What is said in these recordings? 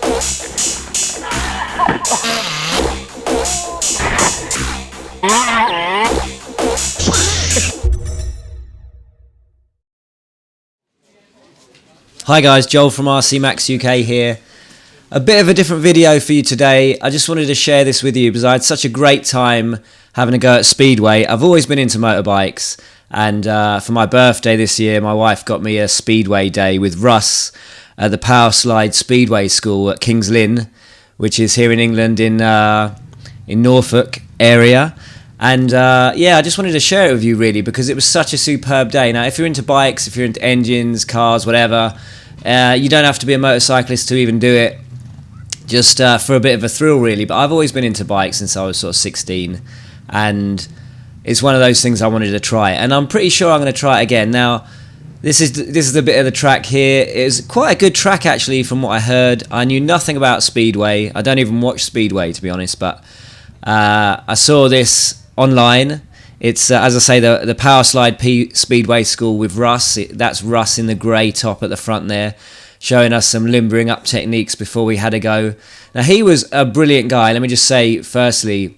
Hi guys, Joel from RC Max UK here. A bit of a different video for you today. I just wanted to share this with you because I had such a great time having a go at Speedway. I've always been into motorbikes, and for my birthday this year my wife got me a Speedway day with Russ at the Power Slide Speedway School at Kings Lynn, which is here in England in Norfolk area. And yeah, I just wanted to share it with you really because it was such a superb day. Now if you're into bikes, if you're into engines, cars, whatever, you don't have to be a motorcyclist to even do it, just for a bit of a thrill really. But I've always been into bikes since I was sort of 16, and it's one of those things I wanted to try, and I'm pretty sure I'm going to try it again. Now this is the bit of the track here. It's quite a good track actually from what I heard. I knew nothing about Speedway. I don't even watch Speedway to be honest, but I saw this online. It's as I say, the Power Slide Speedway School with Russ. That's Russ in the grey top at the front there, showing us some limbering up techniques before we had a go. Now he was a brilliant guy. Let me just say firstly,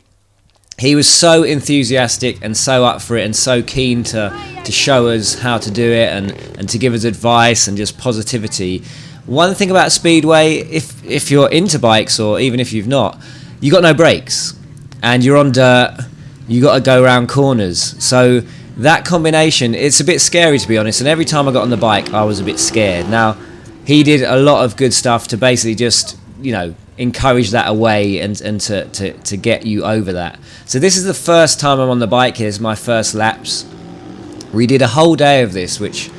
he was so enthusiastic and so up for it and so keen to show us how to do it and to give us advice and just positivity. One thing about Speedway, if you're into bikes or even if you've not, you got no brakes and you're on dirt. You got to go around corners, so that combination, it's a bit scary to be honest, and every time I got on the bike I was a bit scared. Now he did a lot of good stuff to basically just, you know, encourage that away and to get you over that. So this is the first time I'm on the bike. Here's my first laps. We did a whole day of this, which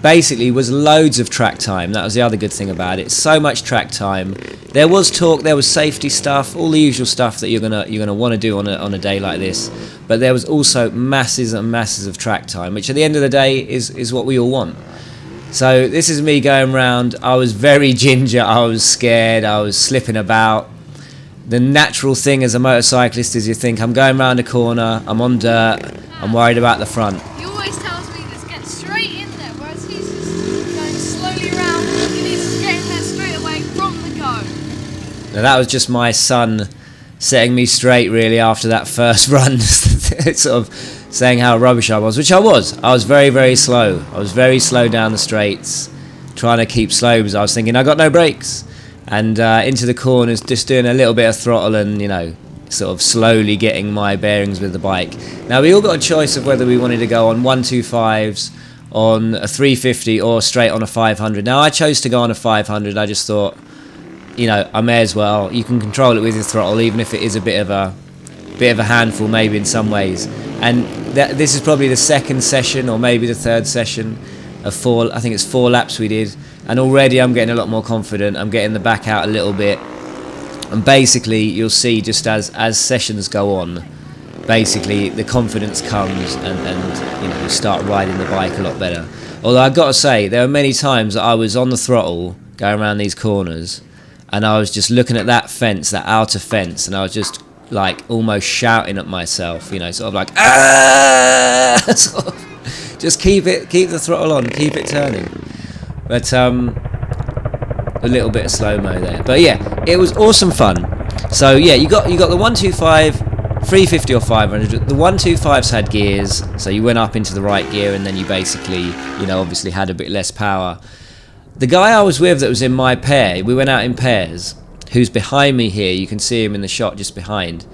basically was loads of track time. That was the other good thing about it. So much track time. There was talk, there was safety stuff, all the usual stuff that you're gonna want to do on a day like this. But there was also masses and masses of track time, which at the end of the day is what we all want. So this is me going round. I was very ginger. I was scared. I was slipping about. The natural thing as a motorcyclist is you think, I'm going round a corner, I'm on dirt, I'm worried about the front. He always tells me to get straight in there, whereas he's just going slowly around. He needs to get in there straight away from the go. Now that was just my son setting me straight really after that first run, sort of saying how rubbish I was, which I was. I was very, very slow. I was very slow down the straights, trying to keep slow because I was thinking I got no brakes. And into the corners, just doing a little bit of throttle and, you know, sort of slowly getting my bearings with the bike. Now we all got a choice of whether we wanted to go on 125s, on a 350 or straight on a 500. Now I chose to go on a 500. I just thought, you know, I may as well. You can control it with your throttle, even if it is a bit of a handful maybe in some ways. And this is probably the second session or maybe the third session of four. I think it's 4 laps we did, and already I'm getting a lot more confident. I'm getting the back out a little bit, and basically you'll see just as sessions go on, basically the confidence comes and you know, you start riding the bike a lot better. Although I've got to say, there were many times that I was on the throttle going around these corners and I was just looking at that fence, that outer fence, and I was just like almost shouting at myself, you know, sort of like, ah! Sort of, just keep the throttle on, keep it turning. But a little bit of slow-mo there. But yeah, it was awesome fun. So yeah, you got the 125, 350 or 500. The 125s had gears, so you went up into the right gear and then you basically, you know, obviously had a bit less power. The guy I was with that was in my pair, we went out in pairs, who's behind me here, you can see him in the shot just behind.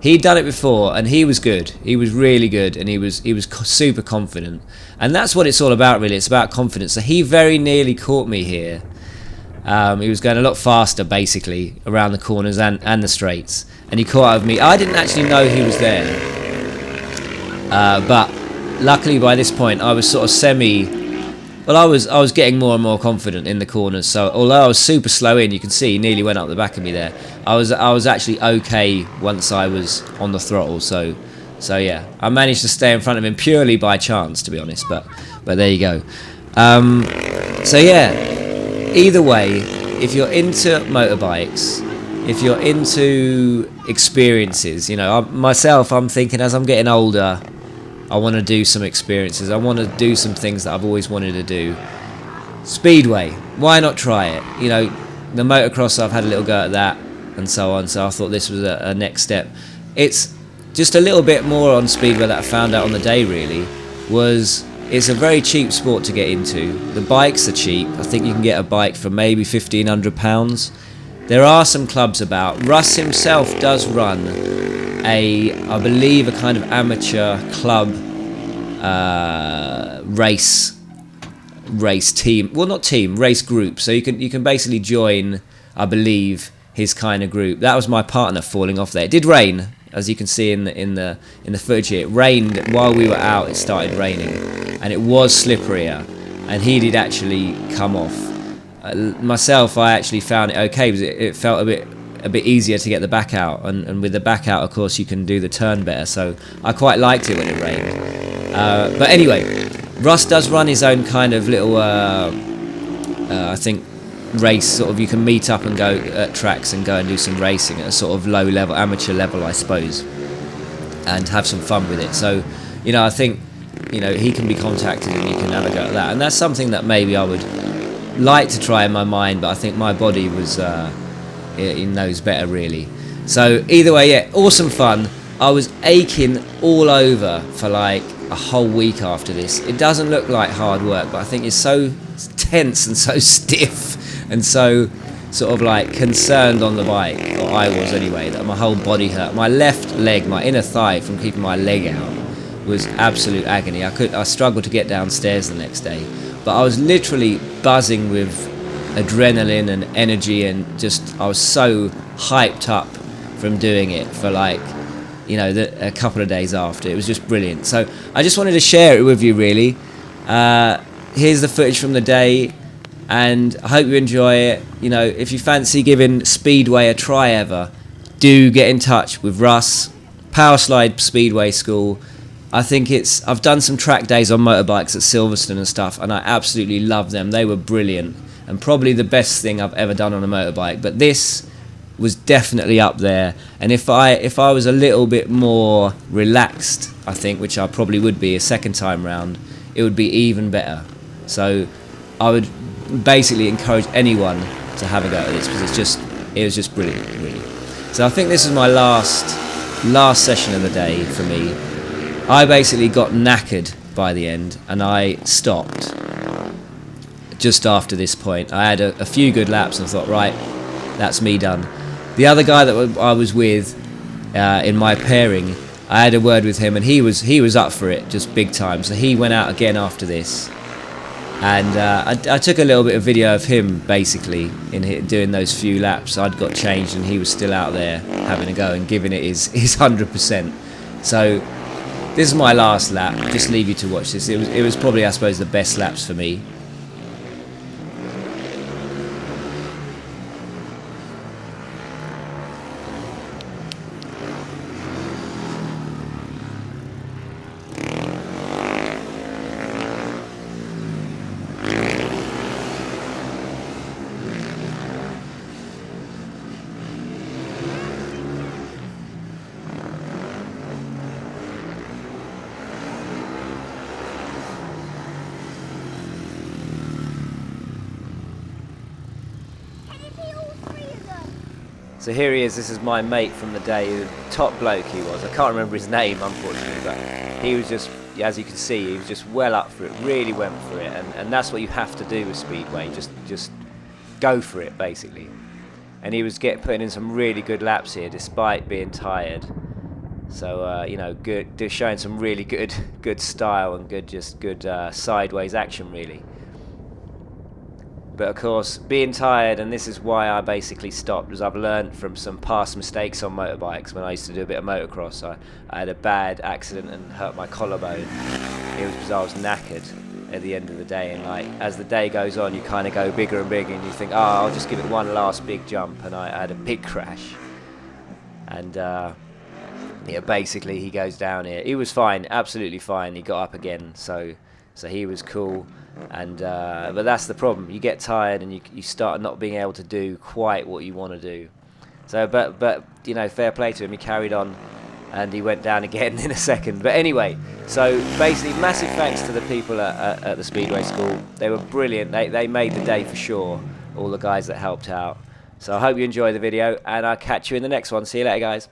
He'd done it before and he was good. He was really good, and he was super confident. And that's what it's all about really, it's about confidence. So he very nearly caught me here. He was going a lot faster basically around the corners and the straights, and he caught up with me. I didn't actually know he was there, but luckily by this point I was sort of I was getting more and more confident in the corners. So although I was super slow in, you can see he nearly went up the back of me there. I was actually okay once I was on the throttle. So yeah, I managed to stay in front of him purely by chance, to be honest. But there you go. So yeah. Either way, if you're into motorbikes, if you're into experiences, you know, myself, I'm thinking as I'm getting older, I want to do some experiences. I want to do some things that I've always wanted to do. Speedway, why not try it? You know, the motocross, I've had a little go at that and so on, so I thought this was a next step. It's just a little bit more on Speedway that I found out on the day really, was it's a very cheap sport to get into. The bikes are cheap. I think you can get a bike for maybe £1,500. There are some clubs about. Russ himself does run I believe a kind of amateur club race team. Well, not team, race group. So you can basically join, I believe, his kind of group. That was my partner falling off there. It did rain, as you can see in the footage here. It rained while we were out. It started raining, and it was slipperier, and he did actually come off. Myself, I actually found it okay because it felt a bit easier to get the back out, and with the back out, of course, you can do the turn better. So I quite liked it when it rained. But anyway, Russ does run his own kind of little, I think, race. Sort of, you can meet up and go at tracks and go and do some racing at a sort of low level, amateur level, I suppose, and have some fun with it. So, I think, he can be contacted and you can have a go at that. And that's something that maybe I would like to try in my mind, but I think my body was, it knows better really. So either way, yeah, awesome fun. I was aching all over for like a whole week after this. It doesn't look like hard work, but I think it's so tense and so stiff and so sort of like concerned on the bike, or I was anyway, that my whole body hurt. My left leg, my inner thigh, from keeping my leg out, was absolute agony. I struggled to get downstairs the next day, but I was literally buzzing with adrenaline and energy, and just I was so hyped up from doing it for like, a couple of days after. It was just brilliant. So I just wanted to share it with you really. Here's the footage from the day, and I hope you enjoy it. If you fancy giving Speedway a try ever, do get in touch with Russ, Powerslide Speedway School. I think I've done some track days on motorbikes at Silverstone and stuff, and I absolutely love them. They were brilliant, and probably the best thing I've ever done on a motorbike. But this was definitely up there, and if I was a little bit more relaxed, I think, which I probably would be a second time round, it would be even better. So I would basically encourage anyone to have a go at this, because it was just brilliant, really. So I think this is my last session of the day for me. I basically got knackered by the end, and I stopped just after this point. I had a few good laps and thought, right, that's me done. The other guy that I was with in my pairing, I had a word with him, and he was up for it, just big time. So he went out again after this, and I took a little bit of video of him basically in doing those few laps. I'd got changed, and he was still out there having a go and giving it his 100%. So this is my last lap. Just leave you to watch this. It was probably, I suppose, the best laps for me. So here he is. This is my mate from the day. The top bloke he was. I can't remember his name, unfortunately, but he was just, as you can see, he was just well up for it. Really went for it, and that's what you have to do with Speedway. Just go for it, basically. And he was putting in some really good laps here, despite being tired. So good, showing some really good style and good sideways action, really. But of course, being tired, and this is why I basically stopped, was I've learned from some past mistakes on motorbikes. When I used to do a bit of motocross, I had a bad accident and hurt my collarbone. It was because I was knackered at the end of the day, and like as the day goes on, you kind of go bigger and bigger, and you think, oh, I'll just give it one last big jump, and I had a big crash. And basically he goes down here. He was fine, absolutely fine. He got up again, so he was cool. And but that's the problem. You get tired and you start not being able to do quite what you want to do. So but fair play to him. He carried on, and he went down again in a second. But anyway, so basically, massive thanks to the people at the Speedway School. They were brilliant. They made the day for sure. all the guys that helped out. So I hope you enjoy the video, and I'll catch you in the next one. See you later, guys.